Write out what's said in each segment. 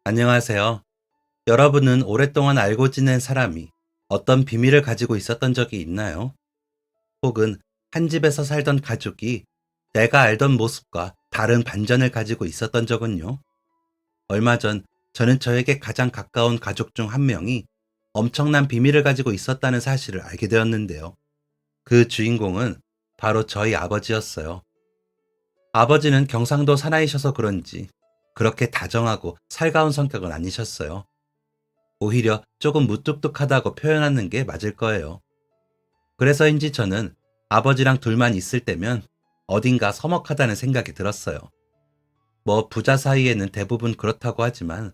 안녕하세요. 여러분은 오랫동안 알고 지낸 사람이 어떤 비밀을 가지고 있었던 적이 있나요? 혹은 한 집에서 살던 가족이 내가 알던 모습과 다른 반전을 가지고 있었던 적은요? 얼마 전 저는 저에게 가장 가까운 가족 중 한 명이 엄청난 비밀을 가지고 있었다는 사실을 알게 되었는데요. 그 주인공은 바로 저희 아버지였어요. 아버지는 경상도 사나이셔서 그런지 그렇게 다정하고 살가운 성격은 아니셨어요. 오히려 조금 무뚝뚝하다고 표현하는 게 맞을 거예요. 그래서인지 저는 아버지랑 둘만 있을 때면 어딘가 서먹하다는 생각이 들었어요. 뭐 부자 사이에는 대부분 그렇다고 하지만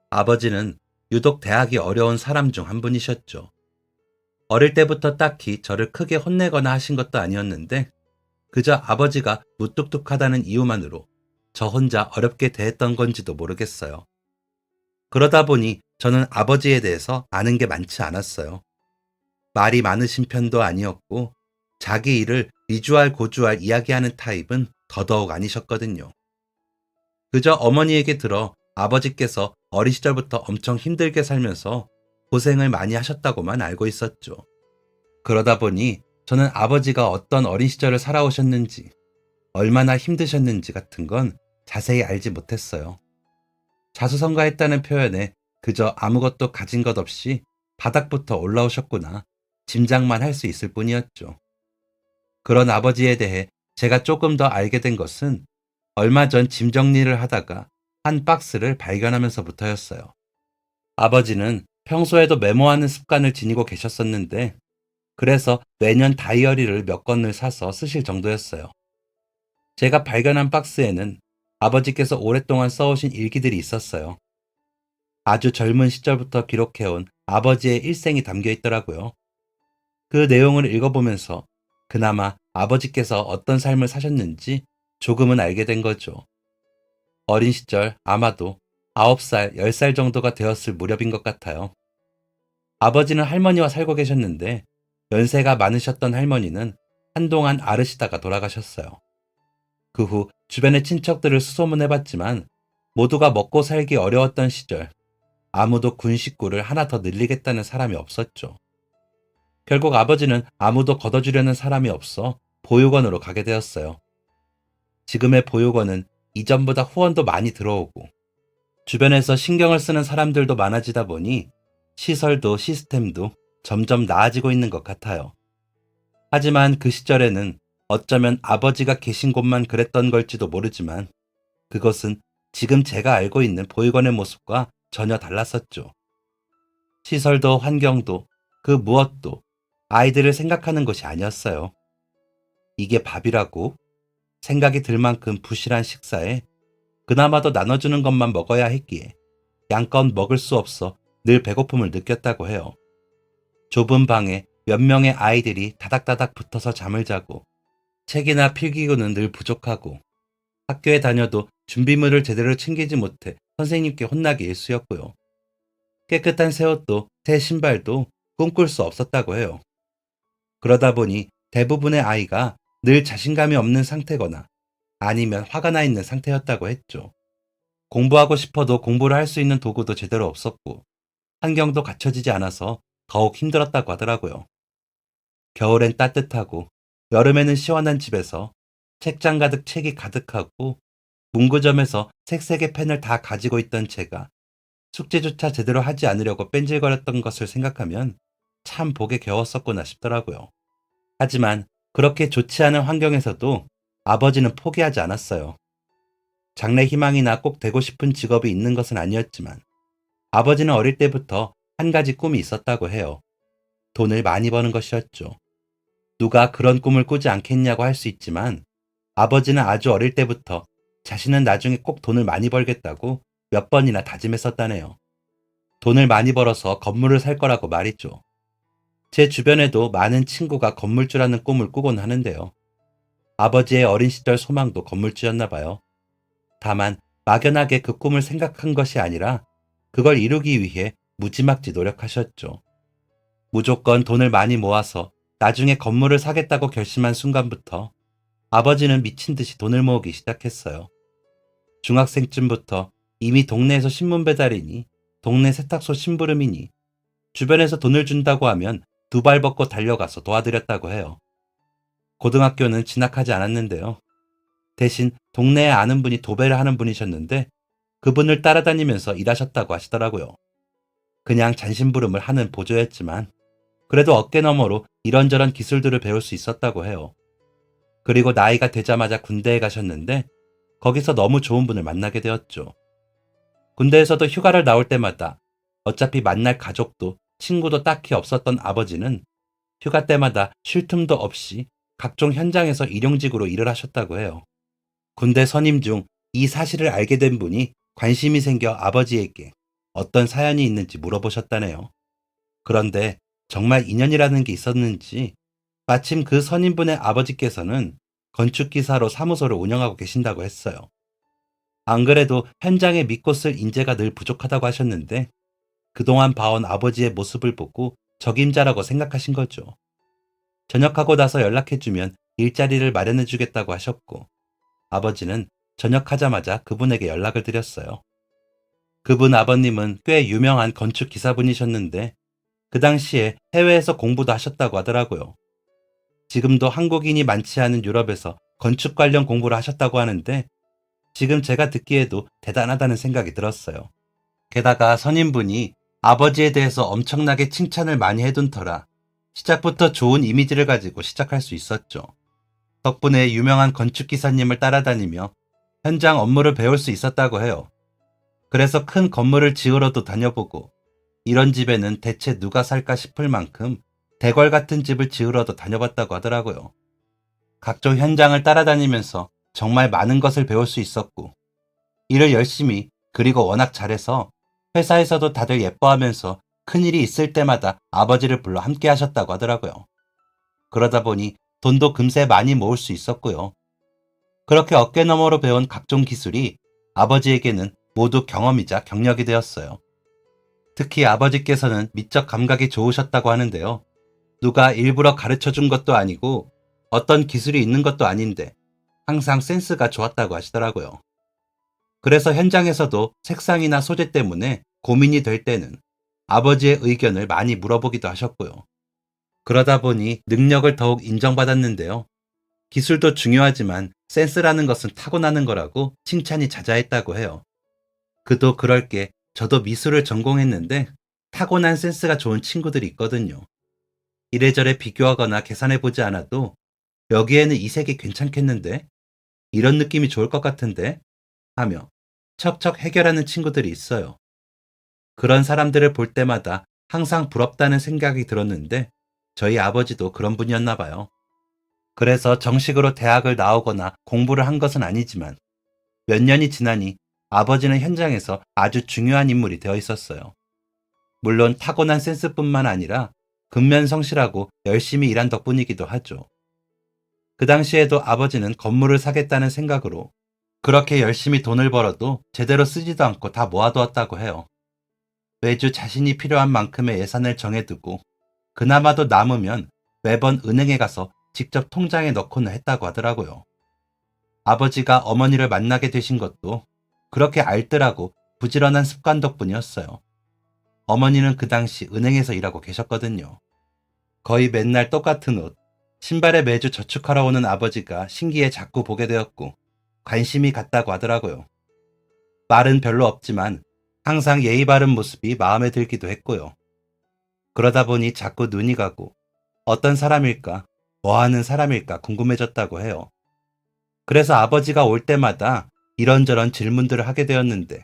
아버지는 유독 대하기 어려운 사람 중 한 분이셨죠. 어릴 때부터 딱히 저를 크게 혼내거나 하신 것도 아니었는데 그저 아버지가 무뚝뚝하다는 이유만으로 저 혼자 어렵게 대했던 건지도 모르겠어요. 그러다 보니 저는 아버지에 대해서 아는 게 많지 않았어요. 말이 많으신 편도 아니었고 자기 일을 이주알 고주알 이야기하는 타입은 더더욱 아니셨거든요. 그저 어머니에게 들어 아버지께서 어린 시절부터 엄청 힘들게 살면서 고생을 많이 하셨다고만 알고 있었죠. 그러다 보니 저는 아버지가 어떤 어린 시절을 살아오셨는지, 얼마나 힘드셨는지 같은 건 자세히 알지 못했어요. 자수성가했다는 표현에 그저 아무것도 가진 것 없이 바닥부터 올라오셨구나 짐작만 할 수 있을 뿐이었죠. 그런 아버지에 대해 제가 조금 더 알게 된 것은 얼마 전 짐 정리를 하다가 한 박스를 발견하면서부터였어요. 아버지는 평소에도 메모하는 습관을 지니고 계셨었는데 그래서 매년 다이어리를 몇 권을 사서 쓰실 정도였어요. 제가 발견한 박스에는 아버지께서 오랫동안 써오신 일기들이 있었어요. 아주 젊은 시절부터 기록해온 아버지의 일생이 담겨 있더라고요. 그 내용을 읽어보면서 그나마 아버지께서 어떤 삶을 사셨는지 조금은 알게 된 거죠. 어린 시절 아마도 9살, 10살 정도가 되었을 무렵인 것 같아요. 아버지는 할머니와 살고 계셨는데 연세가 많으셨던 할머니는 한동안 앓으시다가 돌아가셨어요. 그 후 주변의 친척들을 수소문해봤지만 모두가 먹고 살기 어려웠던 시절 아무도 군 식구를 하나 더 늘리겠다는 사람이 없었죠. 결국 아버지는 아무도 걷어주려는 사람이 없어 보육원으로 가게 되었어요. 지금의 보육원은 이전보다 후원도 많이 들어오고 주변에서 신경을 쓰는 사람들도 많아지다 보니 시설도 시스템도 점점 나아지고 있는 것 같아요. 하지만 그 시절에는 어쩌면 아버지가 계신 곳만 그랬던 걸지도 모르지만 그것은 지금 제가 알고 있는 보육원의 모습과 전혀 달랐었죠. 시설도 환경도 그 무엇도 아이들을 생각하는 것이 아니었어요. 이게 밥이라고 생각이 들 만큼 부실한 식사에 그나마도 나눠주는 것만 먹어야 했기에 양껏 먹을 수 없어 늘 배고픔을 느꼈다고 해요. 좁은 방에 몇 명의 아이들이 다닥다닥 붙어서 잠을 자고 책이나 필기구는 늘 부족하고 학교에 다녀도 준비물을 제대로 챙기지 못해 선생님께 혼나기 일쑤였고요. 깨끗한 새 옷도 새 신발도 꿈꿀 수 없었다고 해요. 그러다 보니 대부분의 아이가 늘 자신감이 없는 상태거나 아니면 화가 나 있는 상태였다고 했죠. 공부하고 싶어도 공부를 할 수 있는 도구도 제대로 없었고 환경도 갖춰지지 않아서 더욱 힘들었다고 하더라고요. 겨울엔 따뜻하고 여름에는 시원한 집에서 책장 가득 책이 가득하고 문구점에서 색색의 펜을 다 가지고 있던 제가 숙제조차 제대로 하지 않으려고 뺀질거렸던 것을 생각하면 참 보기 겨웠었구나 싶더라고요. 하지만 그렇게 좋지 않은 환경에서도 아버지는 포기하지 않았어요. 장래 희망이나 꼭 되고 싶은 직업이 있는 것은 아니었지만 아버지는 어릴 때부터 한 가지 꿈이 있었다고 해요. 돈을 많이 버는 것이었죠. 누가 그런 꿈을 꾸지 않겠냐고 할 수 있지만 아버지는 아주 어릴 때부터 자신은 나중에 꼭 돈을 많이 벌겠다고 몇 번이나 다짐했었다네요. 돈을 많이 벌어서 건물을 살 거라고 말이죠. 제 주변에도 많은 친구가 건물주라는 꿈을 꾸곤 하는데요. 아버지의 어린 시절 소망도 건물주였나 봐요. 다만 막연하게 그 꿈을 생각한 것이 아니라 그걸 이루기 위해 무지막지 노력하셨죠. 무조건 돈을 많이 모아서 나중에 건물을 사겠다고 결심한 순간부터 아버지는 미친 듯이 돈을 모으기 시작했어요. 중학생쯤부터 이미 동네에서 신문 배달이니 동네 세탁소 심부름이니 주변에서 돈을 준다고 하면 두 발 벗고 달려가서 도와드렸다고 해요. 고등학교는 진학하지 않았는데요. 대신 동네에 아는 분이 도배를 하는 분이셨는데 그분을 따라다니면서 일하셨다고 하시더라고요. 그냥 잔심부름을 하는 보조였지만 그래도 어깨너머로 이런저런 기술들을 배울 수 있었다고 해요. 그리고 나이가 되자마자 군대에 가셨는데 거기서 너무 좋은 분을 만나게 되었죠. 군대에서도 휴가를 나올 때마다 어차피 만날 가족도 친구도 딱히 없었던 아버지는 휴가 때마다 쉴 틈도 없이 각종 현장에서 일용직으로 일을 하셨다고 해요. 군대 선임 중 이 사실을 알게 된 분이 관심이 생겨 아버지에게 어떤 사연이 있는지 물어보셨다네요. 그런데 정말 인연이라는 게 있었는지 마침 그 선임분의 아버지께서는 건축기사로 사무소를 운영하고 계신다고 했어요. 안 그래도 현장에 믿고 쓸 인재가 늘 부족하다고 하셨는데 그동안 봐온 아버지의 모습을 보고 적임자라고 생각하신 거죠. 전역하고 나서 연락해주면 일자리를 마련해주겠다고 하셨고 아버지는 전역하자마자 그분에게 연락을 드렸어요. 그분 아버님은 꽤 유명한 건축 기사분이셨는데 그 당시에 해외에서 공부도 하셨다고 하더라고요. 지금도 한국인이 많지 않은 유럽에서 건축 관련 공부를 하셨다고 하는데 지금 제가 듣기에도 대단하다는 생각이 들었어요. 게다가 선임분이 아버지에 대해서 엄청나게 칭찬을 많이 해둔 터라 시작부터 좋은 이미지를 가지고 시작할 수 있었죠. 덕분에 유명한 건축기사님을 따라다니며 현장 업무를 배울 수 있었다고 해요. 그래서 큰 건물을 지으러도 다녀보고 이런 집에는 대체 누가 살까 싶을 만큼 대궐 같은 집을 지으러도 다녀봤다고 하더라고요. 각종 현장을 따라다니면서 정말 많은 것을 배울 수 있었고 일을 열심히 그리고 워낙 잘해서 회사에서도 다들 예뻐하면서 큰일이 있을 때마다 아버지를 불러 함께 하셨다고 하더라고요. 그러다 보니 돈도 금세 많이 모을 수 있었고요. 그렇게 어깨너머로 배운 각종 기술이 아버지에게는 모두 경험이자 경력이 되었어요. 특히 아버지께서는 미적 감각이 좋으셨다고 하는데요. 누가 일부러 가르쳐 준 것도 아니고 어떤 기술이 있는 것도 아닌데 항상 센스가 좋았다고 하시더라고요. 그래서 현장에서도 색상이나 소재 때문에 고민이 될 때는 아버지의 의견을 많이 물어보기도 하셨고요. 그러다 보니 능력을 더욱 인정받았는데요. 기술도 중요하지만 센스라는 것은 타고나는 거라고 칭찬이 자자했다고 해요. 그도 그럴 게 저도 미술을 전공했는데 타고난 센스가 좋은 친구들이 있거든요. 이래저래 비교하거나 계산해보지 않아도 여기에는 이 색이 괜찮겠는데? 이런 느낌이 좋을 것 같은데? 하며 척척 해결하는 친구들이 있어요. 그런 사람들을 볼 때마다 항상 부럽다는 생각이 들었는데 저희 아버지도 그런 분이었나 봐요. 그래서 정식으로 대학을 나오거나 공부를 한 것은 아니지만 몇 년이 지나니 아버지는 현장에서 아주 중요한 인물이 되어 있었어요. 물론 타고난 센스뿐만 아니라 근면성실하고 열심히 일한 덕분이기도 하죠. 그 당시에도 아버지는 건물을 사겠다는 생각으로 그렇게 열심히 돈을 벌어도 제대로 쓰지도 않고 다 모아두었다고 해요. 매주 자신이 필요한 만큼의 예산을 정해두고 그나마도 남으면 매번 은행에 가서 직접 통장에 넣고는 했다고 하더라고요. 아버지가 어머니를 만나게 되신 것도 그렇게 알뜰하고 부지런한 습관 덕분이었어요. 어머니는 그 당시 은행에서 일하고 계셨거든요. 거의 맨날 똑같은 옷, 신발에 매주 저축하러 오는 아버지가 신기해 자꾸 보게 되었고 관심이 갔다고 하더라고요. 말은 별로 없지만 항상 예의 바른 모습이 마음에 들기도 했고요. 그러다 보니 자꾸 눈이 가고 어떤 사람일까, 뭐 하는 사람일까 궁금해졌다고 해요. 그래서 아버지가 올 때마다 이런저런 질문들을 하게 되었는데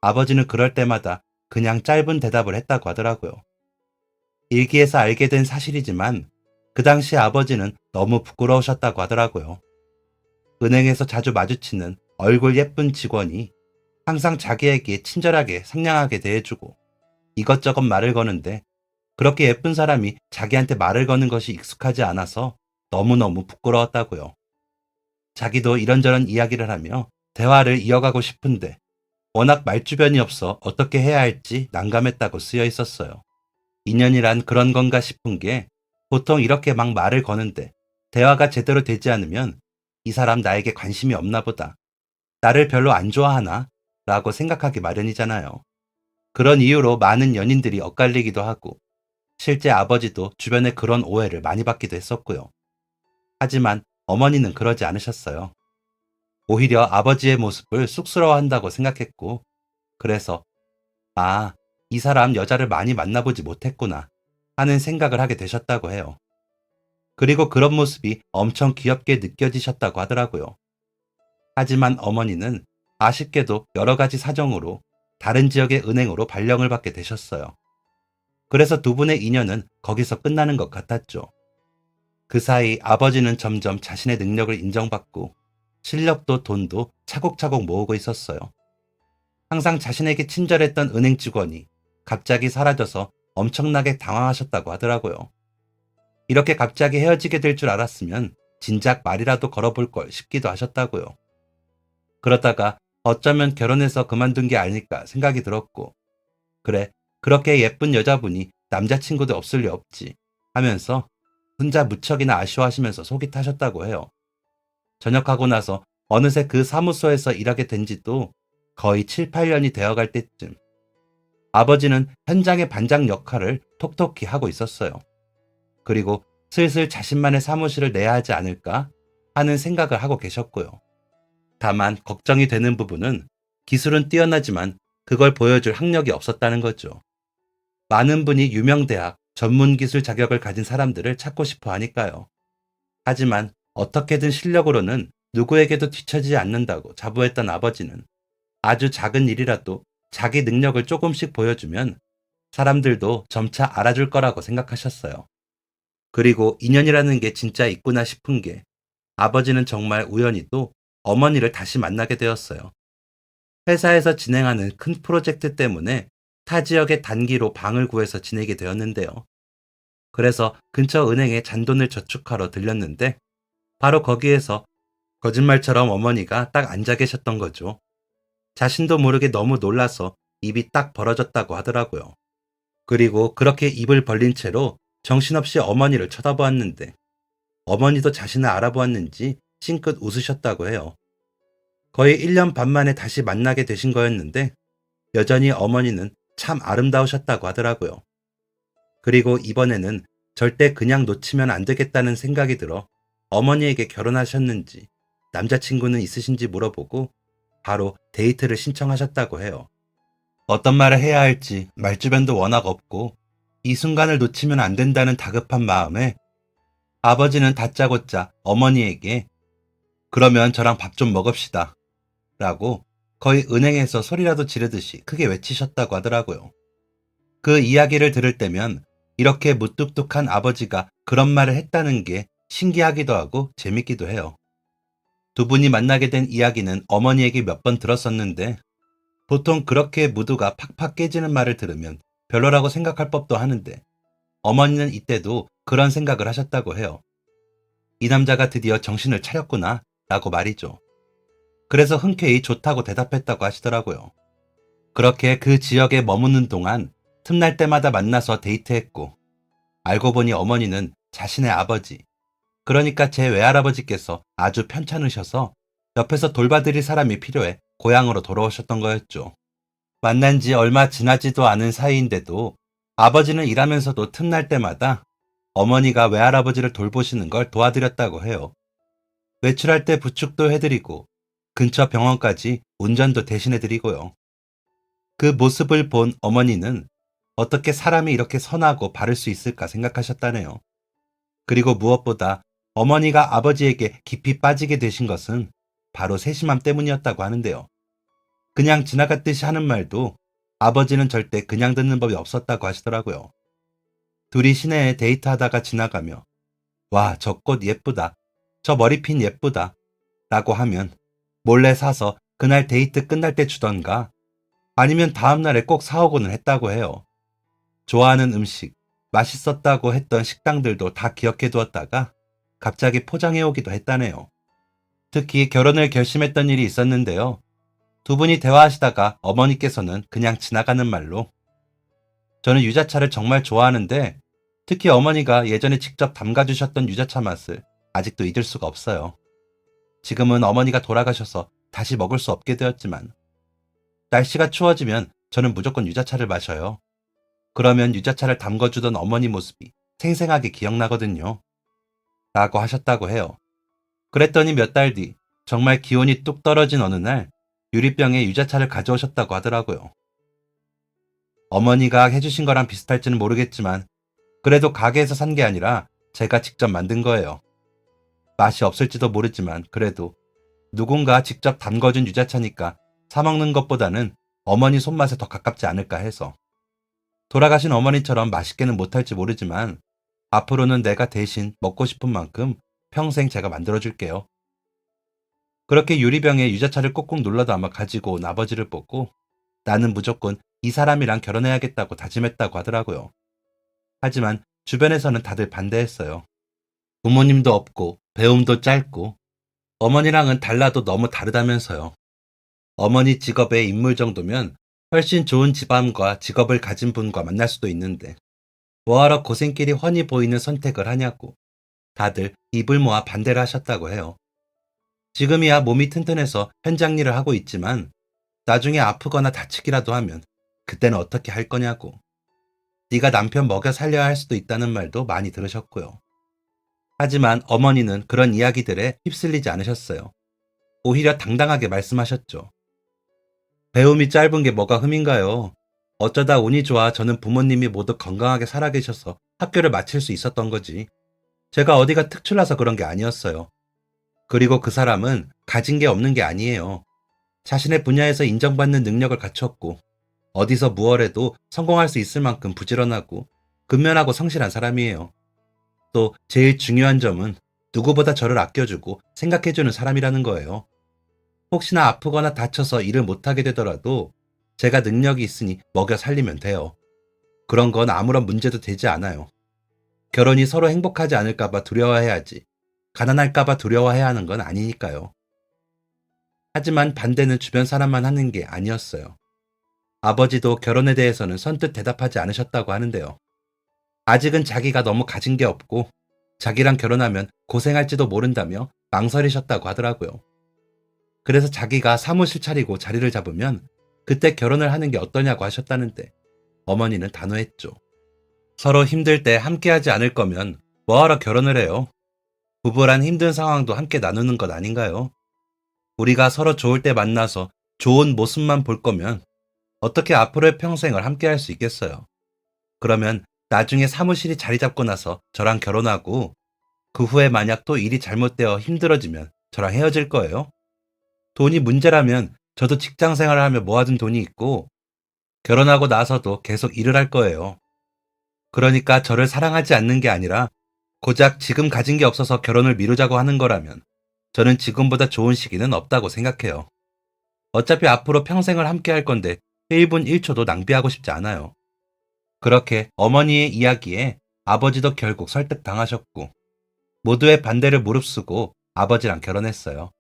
아버지는 그럴 때마다 그냥 짧은 대답을 했다고 하더라고요. 일기에서 알게 된 사실이지만 그 당시 아버지는 너무 부끄러우셨다고 하더라고요. 은행에서 자주 마주치는 얼굴 예쁜 직원이 항상 자기에게 친절하게 상냥하게 대해주고 이것저것 말을 거는데 그렇게 예쁜 사람이 자기한테 말을 거는 것이 익숙하지 않아서 너무너무 부끄러웠다고요. 자기도 이런저런 이야기를 하며 대화를 이어가고 싶은데 워낙 말주변이 없어 어떻게 해야 할지 난감했다고 쓰여 있었어요. 인연이란 그런 건가 싶은 게 보통 이렇게 막 말을 거는데 대화가 제대로 되지 않으면 이 사람 나에게 관심이 없나 보다. 나를 별로 안 좋아하나? 라고 생각하기 마련이잖아요. 그런 이유로 많은 연인들이 엇갈리기도 하고 실제 아버지도 주변에 그런 오해를 많이 받기도 했었고요. 하지만 어머니는 그러지 않으셨어요. 오히려 아버지의 모습을 쑥스러워한다고 생각했고 그래서 아, 이 사람 여자를 많이 만나보지 못했구나 하는 생각을 하게 되셨다고 해요. 그리고 그런 모습이 엄청 귀엽게 느껴지셨다고 하더라고요. 하지만 어머니는 아쉽게도 여러 가지 사정으로 다른 지역의 은행으로 발령을 받게 되셨어요. 그래서 두 분의 인연은 거기서 끝나는 것 같았죠. 그 사이 아버지는 점점 자신의 능력을 인정받고 실력도 돈도 차곡차곡 모으고 있었어요. 항상 자신에게 친절했던 은행 직원이 갑자기 사라져서 엄청나게 당황하셨다고 하더라고요. 이렇게 갑자기 헤어지게 될 줄 알았으면 진작 말이라도 걸어볼 걸 싶기도 하셨다고요. 그러다가 어쩌면 결혼해서 그만둔 게 아닐까 생각이 들었고, 그래, 그렇게 예쁜 여자분이 남자친구도 없을 리 없지 하면서 혼자 무척이나 아쉬워하시면서 속이 타셨다고 해요. 전역하고 나서 어느새 그 사무소에서 일하게 된 지도 거의 7, 8년이 되어갈 때쯤 아버지는 현장의 반장 역할을 톡톡히 하고 있었어요. 그리고 슬슬 자신만의 사무실을 내야 하지 않을까 하는 생각을 하고 계셨고요. 다만 걱정이 되는 부분은 기술은 뛰어나지만 그걸 보여줄 학력이 없었다는 거죠. 많은 분이 유명대학, 전문기술 자격을 가진 사람들을 찾고 싶어 하니까요. 하지만 어떻게든 실력으로는 누구에게도 뒤처지지 않는다고 자부했던 아버지는 아주 작은 일이라도 자기 능력을 조금씩 보여주면 사람들도 점차 알아줄 거라고 생각하셨어요. 그리고 인연이라는 게 진짜 있구나 싶은 게 아버지는 정말 우연히도 어머니를 다시 만나게 되었어요. 회사에서 진행하는 큰 프로젝트 때문에 타 지역에 단기로 방을 구해서 지내게 되었는데요. 그래서 근처 은행에 잔돈을 저축하러 들렸는데 바로 거기에서 거짓말처럼 어머니가 딱 앉아 계셨던 거죠. 자신도 모르게 너무 놀라서 입이 딱 벌어졌다고 하더라고요. 그리고 그렇게 입을 벌린 채로 정신없이 어머니를 쳐다보았는데 어머니도 자신을 알아보았는지 싱긋 웃으셨다고 해요. 거의 1년 반 만에 다시 만나게 되신 거였는데 여전히 어머니는 참 아름다우셨다고 하더라고요. 그리고 이번에는 절대 그냥 놓치면 안 되겠다는 생각이 들어 어머니에게 결혼하셨는지 남자친구는 있으신지 물어보고 바로 데이트를 신청하셨다고 해요. 어떤 말을 해야 할지 말주변도 워낙 없고 이 순간을 놓치면 안 된다는 다급한 마음에 아버지는 다짜고짜 어머니에게 그러면 저랑 밥 좀 먹읍시다 라고 거의 은행에서 소리라도 지르듯이 크게 외치셨다고 하더라고요. 그 이야기를 들을 때면 이렇게 무뚝뚝한 아버지가 그런 말을 했다는 게 신기하기도 하고 재밌기도 해요. 두 분이 만나게 된 이야기는 어머니에게 몇 번 들었었는데 보통 그렇게 무드가 팍팍 깨지는 말을 들으면 별로라고 생각할 법도 하는데 어머니는 이때도 그런 생각을 하셨다고 해요. 이 남자가 드디어 정신을 차렸구나 라고 말이죠. 그래서 흔쾌히 좋다고 대답했다고 하시더라고요. 그렇게 그 지역에 머무는 동안 틈날 때마다 만나서 데이트했고 알고 보니 어머니는 자신의 아버지, 그러니까 제 외할아버지께서 아주 편찮으셔서 옆에서 돌봐드릴 사람이 필요해 고향으로 돌아오셨던 거였죠. 만난 지 얼마 지나지도 않은 사이인데도 아버지는 일하면서도 틈날 때마다 어머니가 외할아버지를 돌보시는 걸 도와드렸다고 해요. 외출할 때 부축도 해드리고 근처 병원까지 운전도 대신해드리고요. 그 모습을 본 어머니는 어떻게 사람이 이렇게 선하고 바를 수 있을까 생각하셨다네요. 그리고 무엇보다 어머니가 아버지에게 깊이 빠지게 되신 것은 바로 세심함 때문이었다고 하는데요. 그냥 지나갔듯이 하는 말도 아버지는 절대 그냥 듣는 법이 없었다고 하시더라고요. 둘이 시내에 데이트하다가 지나가며 와, 저 꽃 예쁘다. 저 머리핀 예쁘다. 라고 하면 몰래 사서 그날 데이트 끝날 때 주던가 아니면 다음날에 꼭 사오고는 했다고 해요. 좋아하는 음식, 맛있었다고 했던 식당들도 다 기억해 두었다가 갑자기 포장해 오기도 했다네요. 특히 결혼을 결심했던 일이 있었는데요. 두 분이 대화하시다가 어머니께서는 그냥 지나가는 말로 저는 유자차를 정말 좋아하는데 특히 어머니가 예전에 직접 담가주셨던 유자차 맛을 아직도 잊을 수가 없어요. 지금은 어머니가 돌아가셔서 다시 먹을 수 없게 되었지만 날씨가 추워지면 저는 무조건 유자차를 마셔요. 그러면 유자차를 담궈주던 어머니 모습이 생생하게 기억나거든요. 라고 하셨다고 해요. 그랬더니 몇 달 뒤, 정말 기온이 뚝 떨어진 어느 날, 유리병에 유자차를 가져오셨다고 하더라고요. 어머니가 해주신 거랑 비슷할지는 모르겠지만, 그래도 가게에서 산 게 아니라 제가 직접 만든 거예요. 맛이 없을지도 모르지만, 그래도 누군가 직접 담궈준 유자차니까 사먹는 것보다는 어머니 손맛에 더 가깝지 않을까 해서. 돌아가신 어머니처럼 맛있게는 못할지 모르지만, 앞으로는 내가 대신 먹고 싶은 만큼 평생 제가 만들어줄게요. 그렇게 유리병에 유자차를 꾹꾹 눌러 담아 가지고 온 아버지를 보고 나는 무조건 이 사람이랑 결혼해야겠다고 다짐했다고 하더라고요. 하지만 주변에서는 다들 반대했어요. 부모님도 없고 배움도 짧고 어머니랑은 달라도 너무 다르다면서요. 어머니 직업의 인물 정도면 훨씬 좋은 집안과 직업을 가진 분과 만날 수도 있는데 뭐하러 고생길이 훤히 보이는 선택을 하냐고 다들 입을 모아 반대를 하셨다고 해요. 지금이야 몸이 튼튼해서 현장 일을 하고 있지만 나중에 아프거나 다치기라도 하면 그때는 어떻게 할 거냐고. 네가 남편 먹여 살려야 할 수도 있다는 말도 많이 들으셨고요. 하지만 어머니는 그런 이야기들에 휩쓸리지 않으셨어요. 오히려 당당하게 말씀하셨죠. 배움이 짧은 게 뭐가 흠인가요? 어쩌다 운이 좋아 저는 부모님이 모두 건강하게 살아계셔서 학교를 마칠 수 있었던 거지. 제가 어디가 특출나서 그런 게 아니었어요. 그리고 그 사람은 가진 게 없는 게 아니에요. 자신의 분야에서 인정받는 능력을 갖췄고 어디서 무얼해도 성공할 수 있을 만큼 부지런하고 근면하고 성실한 사람이에요. 또 제일 중요한 점은 누구보다 저를 아껴주고 생각해주는 사람이라는 거예요. 혹시나 아프거나 다쳐서 일을 못하게 되더라도 제가 능력이 있으니 먹여 살리면 돼요. 그런 건 아무런 문제도 되지 않아요. 결혼이 서로 행복하지 않을까봐 두려워해야지 가난할까봐 두려워해야 하는 건 아니니까요. 하지만 반대는 주변 사람만 하는 게 아니었어요. 아버지도 결혼에 대해서는 선뜻 대답하지 않으셨다고 하는데요. 아직은 자기가 너무 가진 게 없고 자기랑 결혼하면 고생할지도 모른다며 망설이셨다고 하더라고요. 그래서 자기가 사무실 차리고 자리를 잡으면 그때 결혼을 하는 게 어떠냐고 하셨다는데 어머니는 단호했죠. 서로 힘들 때 함께하지 않을 거면 뭐하러 결혼을 해요? 부부란 힘든 상황도 함께 나누는 것 아닌가요? 우리가 서로 좋을 때 만나서 좋은 모습만 볼 거면 어떻게 앞으로의 평생을 함께 할 수 있겠어요? 그러면 나중에 사무실이 자리 잡고 나서 저랑 결혼하고 그 후에 만약 또 일이 잘못되어 힘들어지면 저랑 헤어질 거예요? 돈이 문제라면 저도 직장 생활을 하며 모아둔 돈이 있고 결혼하고 나서도 계속 일을 할 거예요. 그러니까 저를 사랑하지 않는 게 아니라 고작 지금 가진 게 없어서 결혼을 미루자고 하는 거라면 저는 지금보다 좋은 시기는 없다고 생각해요. 어차피 앞으로 평생을 함께 할 건데 1분 1초도 낭비하고 싶지 않아요. 그렇게 어머니의 이야기에 아버지도 결국 설득당하셨고 모두의 반대를 무릅쓰고 아버지랑 결혼했어요.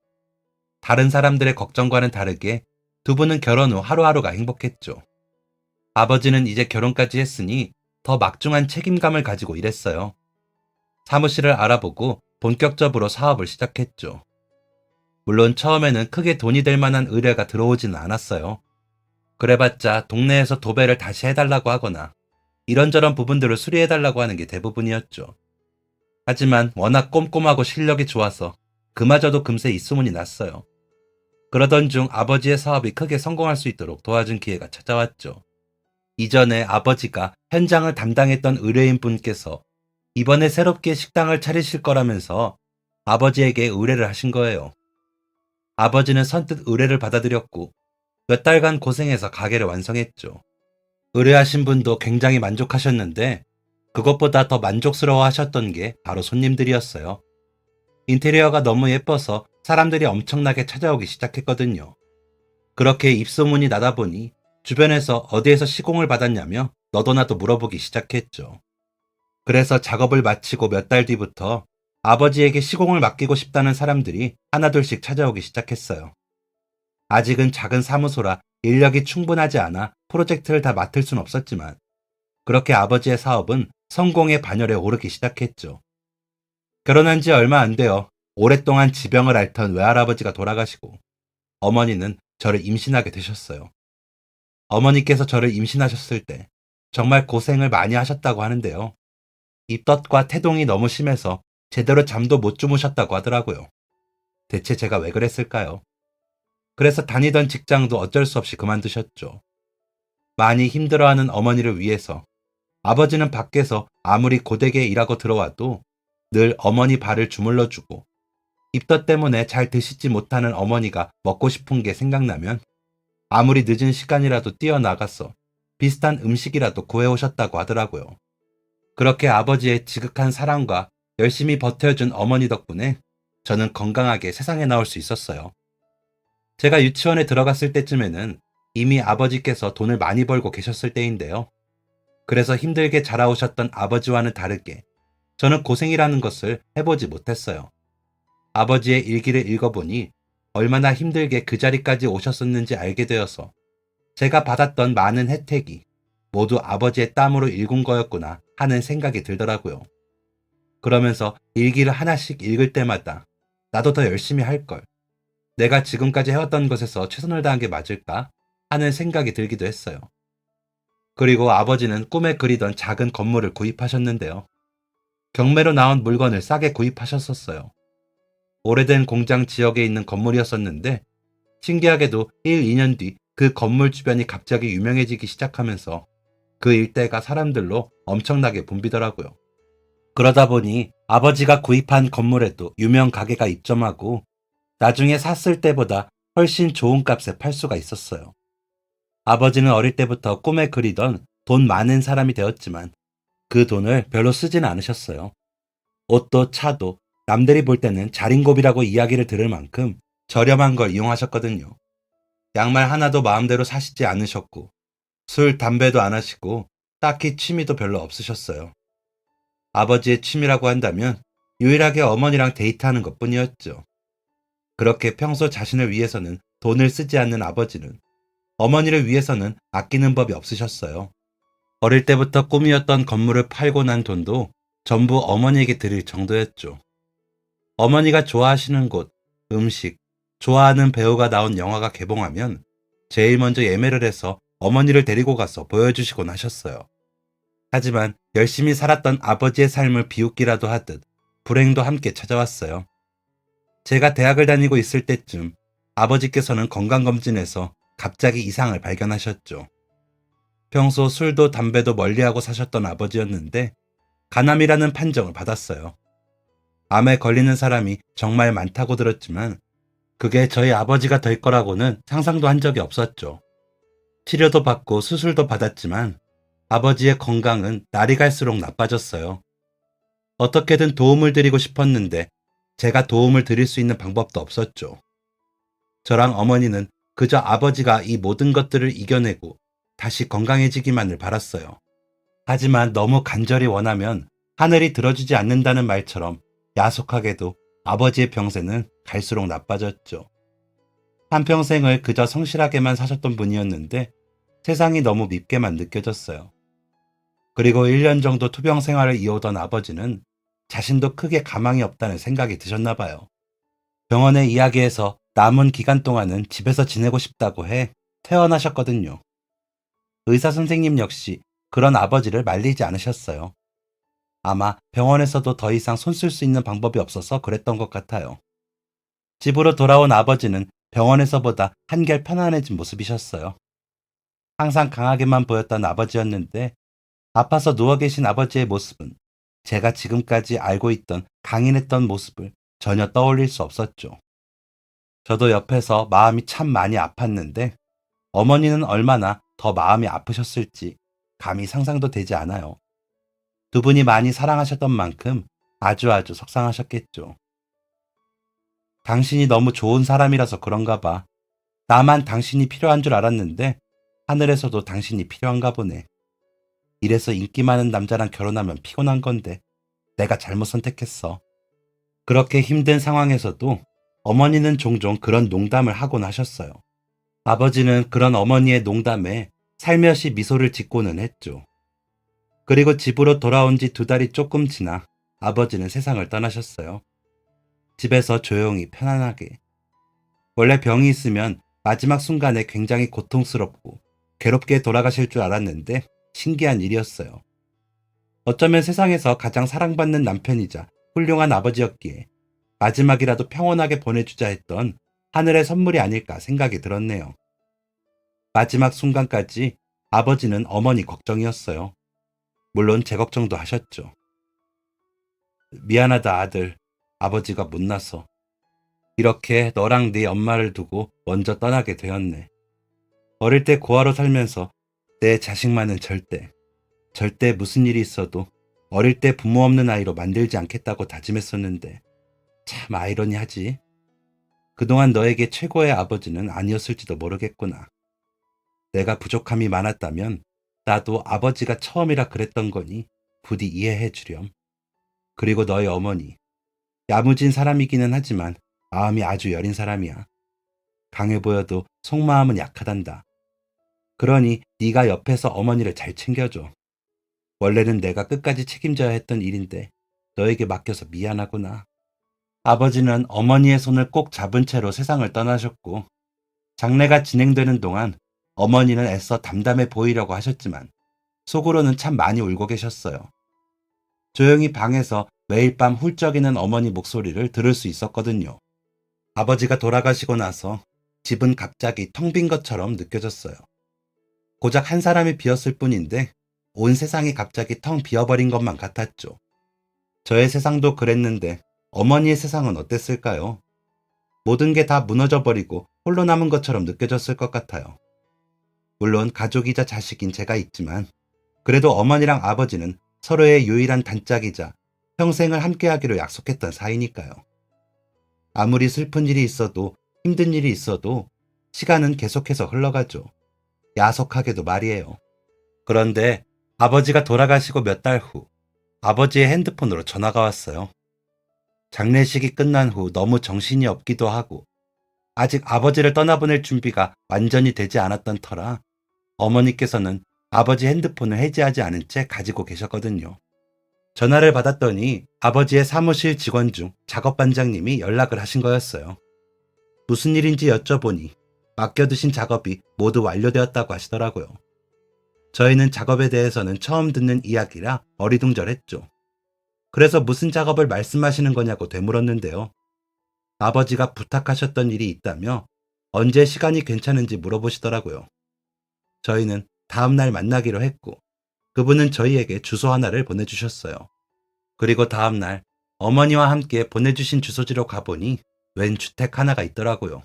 다른 사람들의 걱정과는 다르게 두 분은 결혼 후 하루하루가 행복했죠. 아버지는 이제 결혼까지 했으니 더 막중한 책임감을 가지고 일했어요. 사무실을 알아보고 본격적으로 사업을 시작했죠. 물론 처음에는 크게 돈이 될 만한 의뢰가 들어오지는 않았어요. 그래봤자 동네에서 도배를 다시 해달라고 하거나 이런저런 부분들을 수리해달라고 하는 게 대부분이었죠. 하지만 워낙 꼼꼼하고 실력이 좋아서 그마저도 금세 입소문이 났어요. 그러던 중 아버지의 사업이 크게 성공할 수 있도록 도와준 기회가 찾아왔죠. 이전에 아버지가 현장을 담당했던 의뢰인 분께서 이번에 새롭게 식당을 차리실 거라면서 아버지에게 의뢰를 하신 거예요. 아버지는 선뜻 의뢰를 받아들였고 몇 달간 고생해서 가게를 완성했죠. 의뢰하신 분도 굉장히 만족하셨는데 그것보다 더 만족스러워 하셨던 게 바로 손님들이었어요. 인테리어가 너무 예뻐서 사람들이 엄청나게 찾아오기 시작했거든요. 그렇게 입소문이 나다 보니 주변에서 어디에서 시공을 받았냐며 너도나도 물어보기 시작했죠. 그래서 작업을 마치고 몇 달 뒤부터 아버지에게 시공을 맡기고 싶다는 사람들이 하나둘씩 찾아오기 시작했어요. 아직은 작은 사무소라 인력이 충분하지 않아 프로젝트를 다 맡을 순 없었지만 그렇게 아버지의 사업은 성공의 반열에 오르기 시작했죠. 결혼한 지 얼마 안 되어 오랫동안 지병을 앓던 외할아버지가 돌아가시고 어머니는 저를 임신하게 되셨어요. 어머니께서 저를 임신하셨을 때 정말 고생을 많이 하셨다고 하는데요. 입덧과 태동이 너무 심해서 제대로 잠도 못 주무셨다고 하더라고요. 대체 제가 왜 그랬을까요? 그래서 다니던 직장도 어쩔 수 없이 그만두셨죠. 많이 힘들어하는 어머니를 위해서 아버지는 밖에서 아무리 고되게 일하고 들어와도 늘 어머니 발을 주물러주고, 입덧 때문에 잘 드시지 못하는 어머니가 먹고 싶은 게 생각나면 아무리 늦은 시간이라도 뛰어나가서 비슷한 음식이라도 구해오셨다고 하더라고요. 그렇게 아버지의 지극한 사랑과 열심히 버텨준 어머니 덕분에 저는 건강하게 세상에 나올 수 있었어요. 제가 유치원에 들어갔을 때쯤에는 이미 아버지께서 돈을 많이 벌고 계셨을 때인데요. 그래서 힘들게 자라오셨던 아버지와는 다르게 저는 고생이라는 것을 해보지 못했어요. 아버지의 일기를 읽어보니 얼마나 힘들게 그 자리까지 오셨었는지 알게 되어서 제가 받았던 많은 혜택이 모두 아버지의 땀으로 일군 거였구나 하는 생각이 들더라고요. 그러면서 일기를 하나씩 읽을 때마다 나도 더 열심히 할 걸, 내가 지금까지 해왔던 것에서 최선을 다한 게 맞을까 하는 생각이 들기도 했어요. 그리고 아버지는 꿈에 그리던 작은 건물을 구입하셨는데요. 경매로 나온 물건을 싸게 구입하셨었어요. 오래된 공장 지역에 있는 건물이었었는데 신기하게도 1, 2년 뒤 그 건물 주변이 갑자기 유명해지기 시작하면서 그 일대가 사람들로 엄청나게 붐비더라고요. 그러다 보니 아버지가 구입한 건물에도 유명 가게가 입점하고 나중에 샀을 때보다 훨씬 좋은 값에 팔 수가 있었어요. 아버지는 어릴 때부터 꿈에 그리던 돈 많은 사람이 되었지만 그 돈을 별로 쓰지는 않으셨어요. 옷도 차도 남들이 볼 때는 자린고비라고 이야기를 들을 만큼 저렴한 걸 이용하셨거든요. 양말 하나도 마음대로 사시지 않으셨고 술, 담배도 안 하시고 딱히 취미도 별로 없으셨어요. 아버지의 취미라고 한다면 유일하게 어머니랑 데이트하는 것뿐이었죠. 그렇게 평소 자신을 위해서는 돈을 쓰지 않는 아버지는 어머니를 위해서는 아끼는 법이 없으셨어요. 어릴 때부터 꿈이었던 건물을 팔고 난 돈도 전부 어머니에게 드릴 정도였죠. 어머니가 좋아하시는 곳, 음식, 좋아하는 배우가 나온 영화가 개봉하면 제일 먼저 예매를 해서 어머니를 데리고 가서 보여주시곤 하셨어요. 하지만 열심히 살았던 아버지의 삶을 비웃기라도 하듯 불행도 함께 찾아왔어요. 제가 대학을 다니고 있을 때쯤 아버지께서는 건강검진에서 갑자기 이상을 발견하셨죠. 평소 술도 담배도 멀리하고 사셨던 아버지였는데 간암이라는 판정을 받았어요. 암에 걸리는 사람이 정말 많다고 들었지만 그게 저희 아버지가 될 거라고는 상상도 한 적이 없었죠. 치료도 받고 수술도 받았지만 아버지의 건강은 날이 갈수록 나빠졌어요. 어떻게든 도움을 드리고 싶었는데 제가 도움을 드릴 수 있는 방법도 없었죠. 저랑 어머니는 그저 아버지가 이 모든 것들을 이겨내고 다시 건강해지기만을 바랐어요. 하지만 너무 간절히 원하면 하늘이 들어주지 않는다는 말처럼 야속하게도 아버지의 병세는 갈수록 나빠졌죠. 한평생을 그저 성실하게만 사셨던 분이었는데 세상이 너무 밉게만 느껴졌어요. 그리고 1년 정도 투병 생활을 이어오던 아버지는 자신도 크게 가망이 없다는 생각이 드셨나 봐요. 병원의 이야기에서 남은 기간 동안은 집에서 지내고 싶다고 해 퇴원하셨거든요. 의사 선생님 역시 그런 아버지를 말리지 않으셨어요. 아마 병원에서도 더 이상 손 쓸 수 있는 방법이 없어서 그랬던 것 같아요. 집으로 돌아온 아버지는 병원에서보다 한결 편안해진 모습이셨어요. 항상 강하게만 보였던 아버지였는데 아파서 누워 계신 아버지의 모습은 제가 지금까지 알고 있던 강인했던 모습을 전혀 떠올릴 수 없었죠. 저도 옆에서 마음이 참 많이 아팠는데 어머니는 얼마나 더 마음이 아프셨을지 감히 상상도 되지 않아요. 두 분이 많이 사랑하셨던 만큼 아주 속상하셨겠죠. 당신이 너무 좋은 사람이라서 그런가 봐. 나만 당신이 필요한 줄 알았는데 하늘에서도 당신이 필요한가 보네. 이래서 인기 많은 남자랑 결혼하면 피곤한 건데 내가 잘못 선택했어. 그렇게 힘든 상황에서도 어머니는 종종 그런 농담을 하곤 하셨어요. 아버지는 그런 어머니의 농담에 살며시 미소를 짓고는 했죠. 그리고 집으로 돌아온 지 2달이 조금 지나 아버지는 세상을 떠나셨어요. 집에서 조용히 편안하게. 원래 병이 있으면 마지막 순간에 굉장히 고통스럽고 괴롭게 돌아가실 줄 알았는데 신기한 일이었어요. 어쩌면 세상에서 가장 사랑받는 남편이자 훌륭한 아버지였기에 마지막이라도 평온하게 보내주자 했던 하늘의 선물이 아닐까 생각이 들었네요. 마지막 순간까지 아버지는 어머니 걱정이었어요. 물론 제 걱정도 하셨죠. 미안하다 아들, 아버지가 못나서 이렇게 너랑 네 엄마를 두고 먼저 떠나게 되었네. 어릴 때 고아로 살면서 내 자식만은 절대 무슨 일이 있어도 어릴 때 부모 없는 아이로 만들지 않겠다고 다짐했었는데 참 아이러니하지. 그동안 너에게 최고의 아버지는 아니었을지도 모르겠구나. 내가 부족함이 많았다면 나도 아버지가 처음이라 그랬던 거니 부디 이해해 주렴. 그리고 너희 어머니, 야무진 사람이기는 하지만 마음이 아주 여린 사람이야. 강해 보여도 속마음은 약하단다. 그러니 네가 옆에서 어머니를 잘 챙겨줘. 원래는 내가 끝까지 책임져야 했던 일인데 너에게 맡겨서 미안하구나. 아버지는 어머니의 손을 꼭 잡은 채로 세상을 떠나셨고 장례가 진행되는 동안 어머니는 애써 담담해 보이려고 하셨지만 속으로는 참 많이 울고 계셨어요. 조용히 방에서 매일 밤 훌쩍이는 어머니 목소리를 들을 수 있었거든요. 아버지가 돌아가시고 나서 집은 갑자기 텅 빈 것처럼 느껴졌어요. 고작 한 사람이 비었을 뿐인데 온 세상이 갑자기 텅 비어버린 것만 같았죠. 저의 세상도 그랬는데 어머니의 세상은 어땠을까요? 모든 게 다 무너져버리고 홀로 남은 것처럼 느껴졌을 것 같아요. 물론 가족이자 자식인 제가 있지만 그래도 어머니랑 아버지는 서로의 유일한 단짝이자 평생을 함께하기로 약속했던 사이니까요. 아무리 슬픈 일이 있어도 힘든 일이 있어도 시간은 계속해서 흘러가죠. 야속하게도 말이에요. 그런데 아버지가 돌아가시고 몇 달 후 아버지의 핸드폰으로 전화가 왔어요. 장례식이 끝난 후 너무 정신이 없기도 하고 아직 아버지를 떠나보낼 준비가 완전히 되지 않았던 터라 어머니께서는 아버지 핸드폰을 해지하지 않은 채 가지고 계셨거든요. 전화를 받았더니 아버지의 사무실 직원 중 작업반장님이 연락을 하신 거였어요. 무슨 일인지 여쭤보니 맡겨두신 작업이 모두 완료되었다고 하시더라고요. 저희는 작업에 대해서는 처음 듣는 이야기라 어리둥절했죠. 그래서 무슨 작업을 말씀하시는 거냐고 되물었는데요. 아버지가 부탁하셨던 일이 있다며 언제 시간이 괜찮은지 물어보시더라고요. 저희는 다음날 만나기로 했고 그분은 저희에게 주소 하나를 보내주셨어요. 그리고 다음날 어머니와 함께 보내주신 주소지로 가보니 웬 주택 하나가 있더라고요.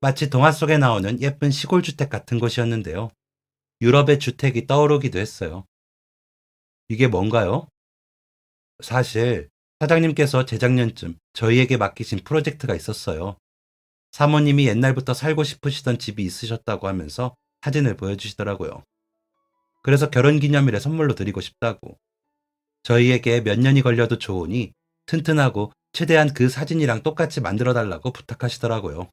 마치 동화 속에 나오는 예쁜 시골 주택 같은 곳이었는데요. 유럽의 주택이 떠오르기도 했어요. 이게 뭔가요? 사실 사장님께서 재작년쯤 저희에게 맡기신 프로젝트가 있었어요. 사모님이 옛날부터 살고 싶으시던 집이 있으셨다고 하면서 사진을 보여주시더라고요. 그래서 결혼기념일에 선물로 드리고 싶다고. 저희에게 몇 년이 걸려도 좋으니 튼튼하고 최대한 그 사진이랑 똑같이 만들어달라고 부탁하시더라고요.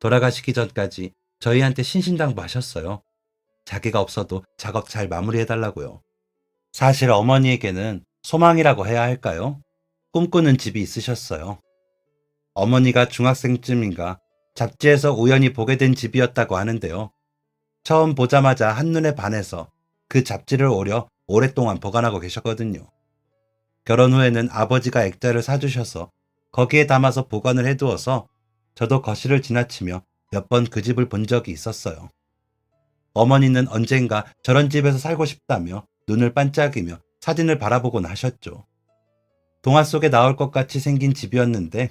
돌아가시기 전까지 저희한테 신신당부하셨어요. 자기가 없어도 작업 잘 마무리해달라고요. 사실 어머니에게는 소망이라고 해야 할까요? 꿈꾸는 집이 있으셨어요. 어머니가 중학생쯤인가 잡지에서 우연히 보게 된 집이었다고 하는데요. 처음 보자마자 한눈에 반해서 그 잡지를 오려 오랫동안 보관하고 계셨거든요. 결혼 후에는 아버지가 액자를 사주셔서 거기에 담아서 보관을 해두어서 저도 거실을 지나치며 몇 번 그 집을 본 적이 있었어요. 어머니는 언젠가 저런 집에서 살고 싶다며 눈을 반짝이며 사진을 바라보곤 하셨죠. 동화 속에 나올 것 같이 생긴 집이었는데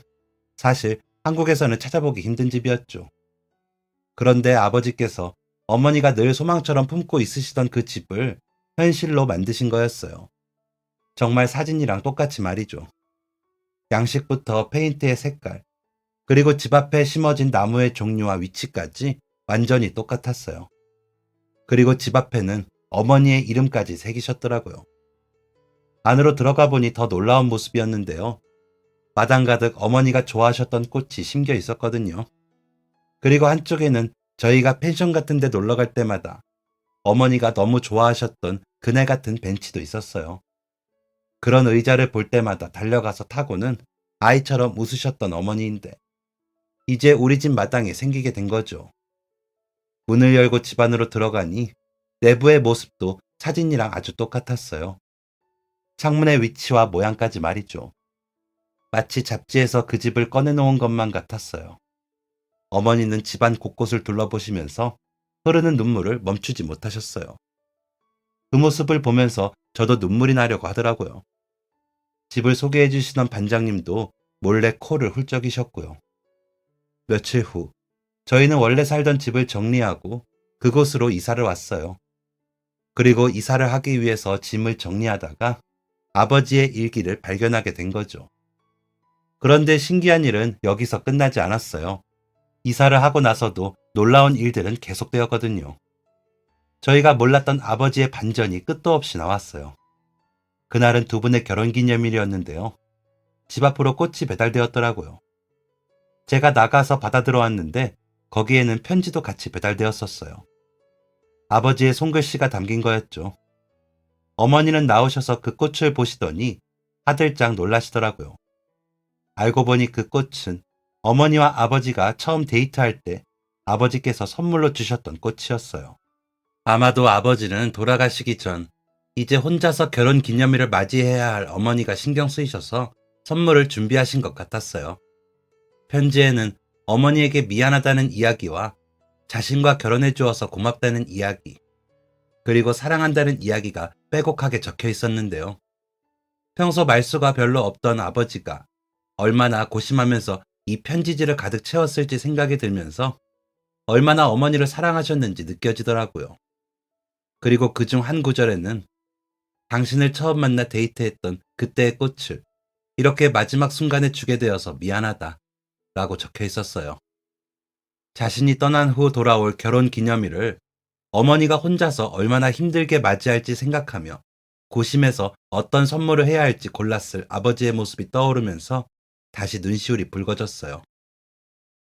사실 한국에서는 찾아보기 힘든 집이었죠. 그런데 아버지께서 어머니가 늘 소망처럼 품고 있으시던 그 집을 현실로 만드신 거였어요. 정말 사진이랑 똑같이 말이죠. 양식부터 페인트의 색깔, 그리고 집 앞에 심어진 나무의 종류와 위치까지 완전히 똑같았어요. 그리고 집 앞에는 어머니의 이름까지 새기셨더라고요. 안으로 들어가 보니 더 놀라운 모습이었는데요. 마당 가득 어머니가 좋아하셨던 꽃이 심겨 있었거든요. 그리고 한쪽에는 저희가 펜션 같은 데 놀러 갈 때마다 어머니가 너무 좋아하셨던 그네 같은 벤치도 있었어요. 그런 의자를 볼 때마다 달려가서 타고는 아이처럼 웃으셨던 어머니인데 이제 우리 집 마당에 생기게 된 거죠. 문을 열고 집 안으로 들어가니 내부의 모습도 사진이랑 아주 똑같았어요. 창문의 위치와 모양까지 말이죠. 마치 잡지에서 그 집을 꺼내놓은 것만 같았어요. 어머니는 집안 곳곳을 둘러보시면서 흐르는 눈물을 멈추지 못하셨어요. 그 모습을 보면서 저도 눈물이 나려고 하더라고요. 집을 소개해 주시던 반장님도 몰래 코를 훌쩍이셨고요. 며칠 후, 저희는 원래 살던 집을 정리하고 그곳으로 이사를 왔어요. 그리고 이사를 하기 위해서 짐을 정리하다가 아버지의 일기를 발견하게 된 거죠. 그런데 신기한 일은 여기서 끝나지 않았어요. 이사를 하고 나서도 놀라운 일들은 계속되었거든요. 저희가 몰랐던 아버지의 반전이 끝도 없이 나왔어요. 그날은 두 분의 결혼기념일이었는데요. 집 앞으로 꽃이 배달되었더라고요. 제가 나가서 받아 들어왔는데 거기에는 편지도 같이 배달되었었어요. 아버지의 손글씨가 담긴 거였죠. 어머니는 나오셔서 그 꽃을 보시더니 하들짝 놀라시더라고요. 알고 보니 그 꽃은 어머니와 아버지가 처음 데이트할 때 아버지께서 선물로 주셨던 꽃이었어요. 아마도 아버지는 돌아가시기 전 이제 혼자서 결혼 기념일을 맞이해야 할 어머니가 신경 쓰이셔서 선물을 준비하신 것 같았어요. 편지에는 어머니에게 미안하다는 이야기와 자신과 결혼해 주어서 고맙다는 이야기, 그리고 사랑한다는 이야기가 빼곡하게 적혀 있었는데요. 평소 말수가 별로 없던 아버지가 얼마나 고심하면서 이 편지지를 가득 채웠을지 생각이 들면서 얼마나 어머니를 사랑하셨는지 느껴지더라고요. 그리고 그중 한 구절에는 당신을 처음 만나 데이트했던 그때의 꽃을 이렇게 마지막 순간에 주게 되어서 미안하다 라고 적혀 있었어요. 자신이 떠난 후 돌아올 결혼 기념일을 어머니가 혼자서 얼마나 힘들게 맞이할지 생각하며 고심해서 어떤 선물을 해야 할지 골랐을 아버지의 모습이 떠오르면서 다시 눈시울이 붉어졌어요.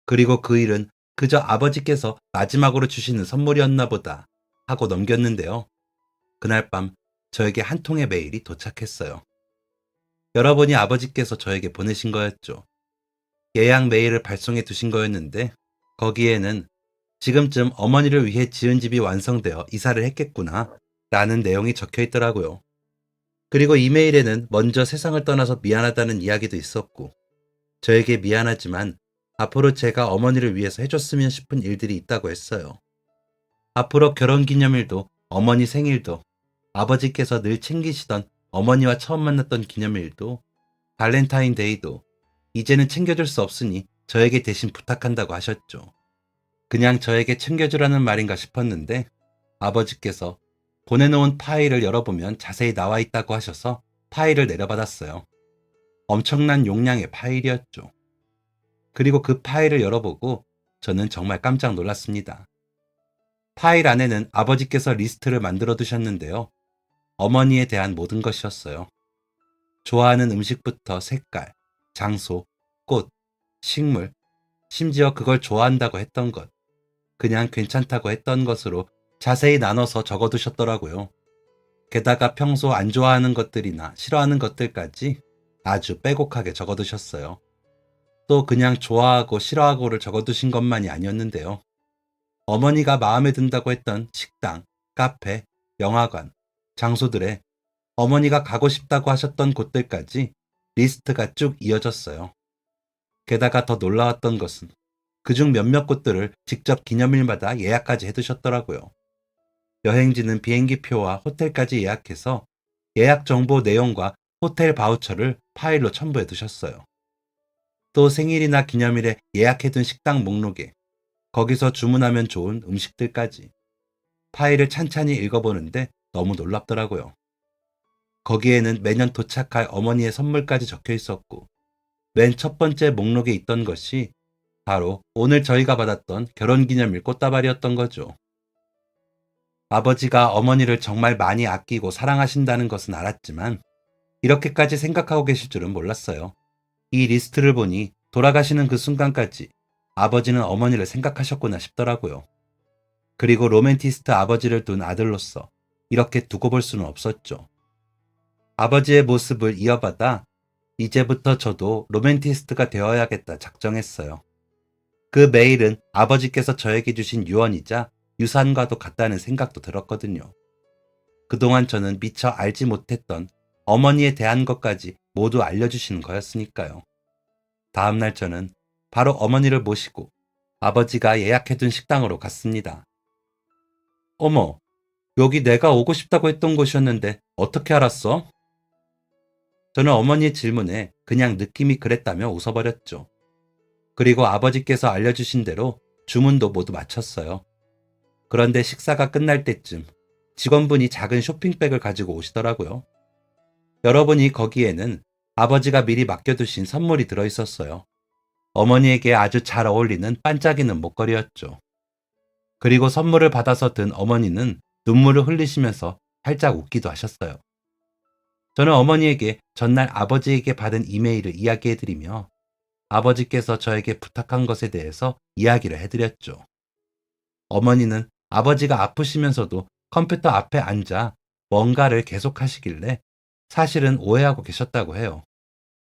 그리고 그 일은 그저 아버지께서 마지막으로 주시는 선물이었나 보다 하고 넘겼는데요. 그날 밤 저에게 한 통의 메일이 도착했어요. 여러분이 아버지께서 저에게 보내신 거였죠. 예약 메일을 발송해 두신 거였는데 거기에는 지금쯤 어머니를 위해 지은 집이 완성되어 이사를 했겠구나 라는 내용이 적혀 있더라고요. 그리고 이메일에는 먼저 세상을 떠나서 미안하다는 이야기도 있었고 저에게 미안하지만 앞으로 제가 어머니를 위해서 해줬으면 싶은 일들이 있다고 했어요. 앞으로 결혼기념일도 어머니 생일도 아버지께서 늘 챙기시던 어머니와 처음 만났던 기념일도 발렌타인데이도 이제는 챙겨줄 수 없으니 저에게 대신 부탁한다고 하셨죠. 그냥 저에게 챙겨주라는 말인가 싶었는데 아버지께서 보내놓은 파일을 열어보면 자세히 나와 있다고 하셔서 파일을 내려받았어요. 엄청난 용량의 파일이었죠. 그리고 그 파일을 열어보고 저는 정말 깜짝 놀랐습니다. 파일 안에는 아버지께서 리스트를 만들어 두셨는데요. 어머니에 대한 모든 것이었어요. 좋아하는 음식부터 색깔, 장소, 꽃, 식물, 심지어 그걸 좋아한다고 했던 것, 그냥 괜찮다고 했던 것으로 자세히 나눠서 적어두셨더라고요. 게다가 평소 안 좋아하는 것들이나 싫어하는 것들까지 아주 빼곡하게 적어두셨어요. 또 그냥 좋아하고 싫어하고를 적어두신 것만이 아니었는데요. 어머니가 마음에 든다고 했던 식당, 카페, 영화관, 장소들에 어머니가 가고 싶다고 하셨던 곳들까지 리스트가 쭉 이어졌어요. 게다가 더 놀라웠던 것은 그중 몇몇 곳들을 직접 기념일마다 예약까지 해두셨더라고요. 여행지는 비행기표와 호텔까지 예약해서 예약 정보 내용과 호텔 바우처를 파일로 첨부해 두셨어요. 또 생일이나 기념일에 예약해둔 식당 목록에 거기서 주문하면 좋은 음식들까지 파일을 찬찬히 읽어보는데 너무 놀랍더라고요. 거기에는 매년 도착할 어머니의 선물까지 적혀 있었고 맨 첫 번째 목록에 있던 것이 바로 오늘 저희가 받았던 결혼기념일 꽃다발이었던 거죠. 아버지가 어머니를 정말 많이 아끼고 사랑하신다는 것은 알았지만 이렇게까지 생각하고 계실 줄은 몰랐어요. 이 리스트를 보니 돌아가시는 그 순간까지 아버지는 어머니를 생각하셨구나 싶더라고요. 그리고 로맨티스트 아버지를 둔 아들로서 이렇게 두고 볼 수는 없었죠. 아버지의 모습을 이어받아 이제부터 저도 로맨티스트가 되어야겠다 작정했어요. 그 메일은 아버지께서 저에게 주신 유언이자 유산과도 같다는 생각도 들었거든요. 그동안 저는 미처 알지 못했던 어머니에 대한 것까지 모두 알려주시는 거였으니까요. 다음날 저는 바로 어머니를 모시고 아버지가 예약해둔 식당으로 갔습니다. 어머, 여기 내가 오고 싶다고 했던 곳이었는데 어떻게 알았어? 저는 어머니의 질문에 그냥 느낌이 그랬다며 웃어버렸죠. 그리고 아버지께서 알려주신 대로 주문도 모두 마쳤어요. 그런데 식사가 끝날 때쯤 직원분이 작은 쇼핑백을 가지고 오시더라고요. 여러분이 거기에는 아버지가 미리 맡겨두신 선물이 들어있었어요. 어머니에게 아주 잘 어울리는 반짝이는 목걸이였죠. 그리고 선물을 받아서 든 어머니는 눈물을 흘리시면서 살짝 웃기도 하셨어요. 저는 어머니에게 전날 아버지에게 받은 이메일을 이야기해드리며 아버지께서 저에게 부탁한 것에 대해서 이야기를 해드렸죠. 어머니는 아버지가 아프시면서도 컴퓨터 앞에 앉아 뭔가를 계속 하시길래 사실은 오해하고 계셨다고 해요.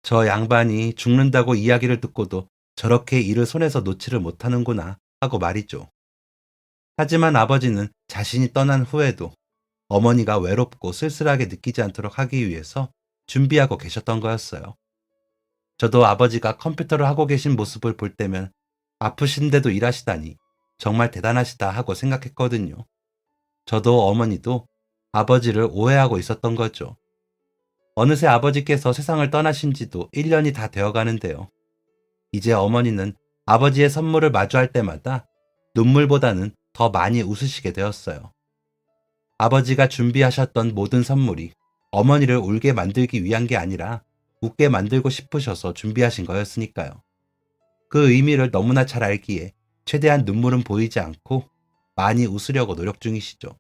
저 양반이 죽는다고 이야기를 듣고도 저렇게 일을 손에서 놓지를 못하는구나 하고 말이죠. 하지만 아버지는 자신이 떠난 후에도 어머니가 외롭고 쓸쓸하게 느끼지 않도록 하기 위해서 준비하고 계셨던 거였어요. 저도 아버지가 컴퓨터를 하고 계신 모습을 볼 때면 아프신데도 일하시다니 정말 대단하시다 하고 생각했거든요. 저도 어머니도 아버지를 오해하고 있었던 거죠. 어느새 아버지께서 세상을 떠나신 지도 1년이 다 되어 가는데요. 이제 어머니는 아버지의 선물을 마주할 때마다 눈물보다는 더 많이 웃으시게 되었어요. 아버지가 준비하셨던 모든 선물이 어머니를 울게 만들기 위한 게 아니라 웃게 만들고 싶으셔서 준비하신 거였으니까요. 그 의미를 너무나 잘 알기에 최대한 눈물은 보이지 않고 많이 웃으려고 노력 중이시죠.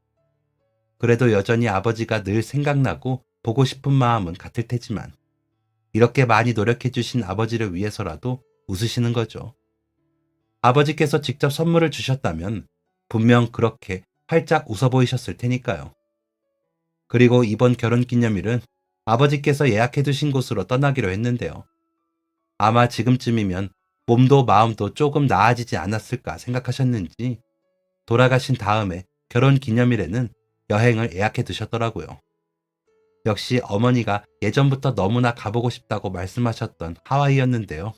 그래도 여전히 아버지가 늘 생각나고 보고 싶은 마음은 같을 테지만 이렇게 많이 노력해 주신 아버지를 위해서라도 웃으시는 거죠. 아버지께서 직접 선물을 주셨다면 분명 그렇게 활짝 웃어 보이셨을 테니까요. 그리고 이번 결혼기념일은 아버지께서 예약해 두신 곳으로 떠나기로 했는데요. 아마 지금쯤이면 몸도 마음도 조금 나아지지 않았을까 생각하셨는지 돌아가신 다음에 결혼기념일에는 여행을 예약해 두셨더라고요. 역시 어머니가 예전부터 너무나 가보고 싶다고 말씀하셨던 하와이였는데요.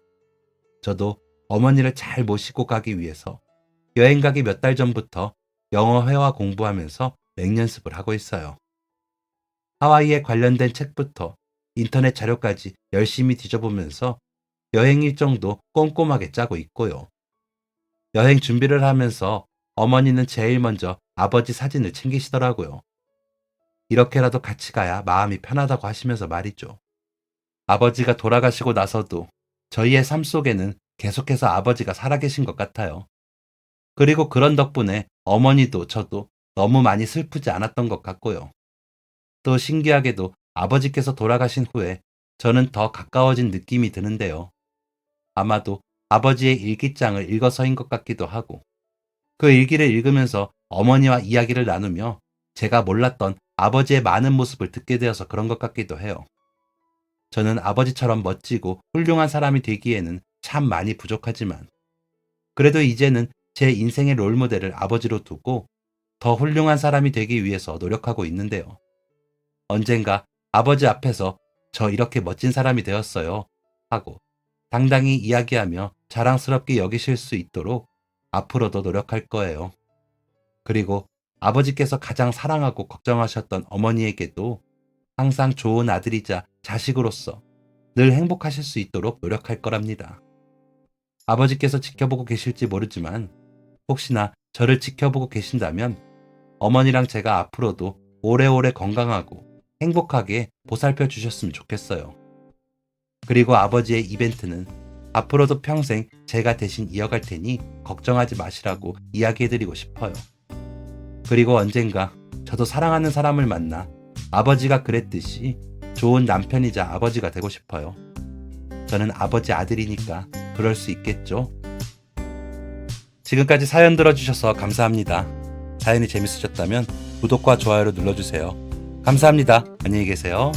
저도 어머니를 잘 모시고 가기 위해서 여행 가기 몇 달 전부터 영어 회화 공부하면서 맹연습을 하고 있어요. 하와이에 관련된 책부터 인터넷 자료까지 열심히 뒤져보면서 여행 일정도 꼼꼼하게 짜고 있고요. 여행 준비를 하면서 어머니는 제일 먼저 아버지 사진을 챙기시더라고요. 이렇게라도 같이 가야 마음이 편하다고 하시면서 말이죠. 아버지가 돌아가시고 나서도 저희의 삶 속에는 계속해서 아버지가 살아계신 것 같아요. 그리고 그런 덕분에 어머니도 저도 너무 많이 슬프지 않았던 것 같고요. 또 신기하게도 아버지께서 돌아가신 후에 저는 더 가까워진 느낌이 드는데요. 아마도 아버지의 일기장을 읽어서인 것 같기도 하고 그 일기를 읽으면서 어머니와 이야기를 나누며 제가 몰랐던 아버지의 많은 모습을 듣게 되어서 그런 것 같기도 해요. 저는 아버지처럼 멋지고 훌륭한 사람이 되기에는 참 많이 부족하지만 그래도 이제는 제 인생의 롤모델을 아버지로 두고 더 훌륭한 사람이 되기 위해서 노력하고 있는데요. 언젠가 아버지 앞에서 저 이렇게 멋진 사람이 되었어요 하고 당당히 이야기하며 자랑스럽게 여기실 수 있도록 앞으로도 노력할 거예요. 그리고 아버지께서 가장 사랑하고 걱정하셨던 어머니에게도 항상 좋은 아들이자 자식으로서 늘 행복하실 수 있도록 노력할 거랍니다. 아버지께서 지켜보고 계실지 모르지만 혹시나 저를 지켜보고 계신다면 어머니랑 제가 앞으로도 오래오래 건강하고 행복하게 보살펴 주셨으면 좋겠어요. 그리고 아버지의 이벤트는 앞으로도 평생 제가 대신 이어갈 테니 걱정하지 마시라고 이야기해드리고 싶어요. 그리고 언젠가 저도 사랑하는 사람을 만나 아버지가 그랬듯이 좋은 남편이자 아버지가 되고 싶어요. 저는 아버지 아들이니까 그럴 수 있겠죠? 지금까지 사연 들어주셔서 감사합니다. 사연이 재밌으셨다면 구독과 좋아요를 눌러주세요. 감사합니다. 안녕히 계세요.